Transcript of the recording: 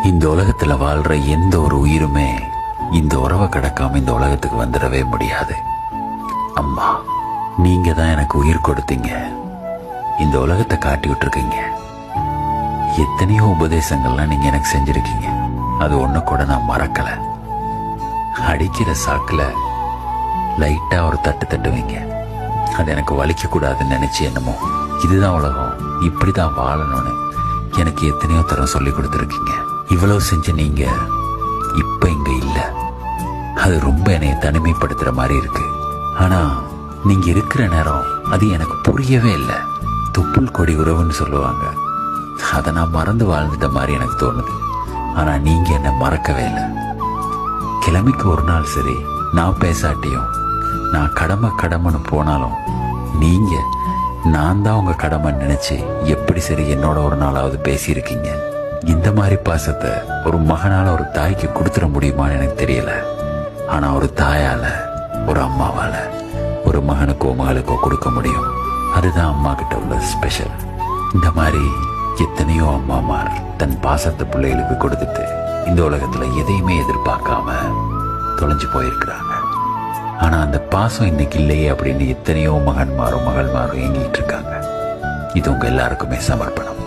இந்த உலகத்துல வாழ்ற எந்த ஒரு உயிருமே இந்த உறவை கடக்காம இந்த உலகத்துக்கு வந்துடவே முடியாது. அம்மா, நீங்க தான் எனக்கு உயிர் கொடுத்தீங்க, இந்த உலகத்தை காட்டி விட்டுருக்கீங்க. எத்தனையோ உபதேசங்கள்லாம் நீங்க எனக்கு செஞ்சிருக்கீங்க, அது ஒண்ணு கூட நான் மறக்கல. அடிக்கிற சாக்குல லைட்டா ஒரு தட்டு தட்டுவீங்க, அது எனக்கு வலிக்க கூடாதுன்னு நினைச்சு என்னமோ இதுதான் உலகம், இப்படிதான் வாழணும்னு எனக்கு எத்தனையோ தரம் சொல்லி கொடுத்துருக்கீங்க. இவ்வளவு செஞ்ச நீங்க இப்ப இங்க இல்ல, அது ரொம்ப என்னைய தனிமைப்படுத்துற மாதிரி இருக்கு. ஆனா நீங்க இருக்கிற நேரம் அது எனக்கு புரியவே இல்லை. தொப்புள் கொடி உறவுன்னு சொல்லுவாங்க, அதை நான் மறந்து வாழ்ந்துட்ட மாதிரி எனக்கு தோணுது. ஆனா நீங்க என்ன மறக்கவே இல்லை. கிழமைக்கு ஒரு நாள் சரி நான் பேசாட்டியும், நான் கடமைன்னு போனாலும் நீங்க நான் தான் உங்க கடமை நினைச்சு எப்படி சரி என்னோட ஒரு நாளாவது பேசியிருக்கீங்க. இந்த மாதிரி பாசத்தை ஒரு மகனால ஒரு தாய்க்கு கொடுத்துட முடியுமான்னு எனக்கு தெரியல. ஆனா ஒரு தாயால, ஒரு அம்மாவால ஒரு மகனுக்கோ மகளுக்கோ கொடுக்க முடியும். அதுதான் அம்மா கிட்ட உள்ள ஸ்பெஷல். இந்த மாதிரி எத்தனையோ அம்மாமார் தன் பாசத்தை பிள்ளைகளுக்கு கொடுத்துட்டு இந்த உலகத்துல எதையுமே எதிர்பார்க்காம தொலைஞ்சு போயிருக்கிறாங்க. ஆனா அந்த பாசம் இன்னைக்கு இல்லையே அப்படின்னு எத்தனையோ மகன்மாரும் மகள்மாரும் ஏங்கிட்டு இருக்காங்க. இது உங்க எல்லாருக்குமே சமர்ப்பணம்.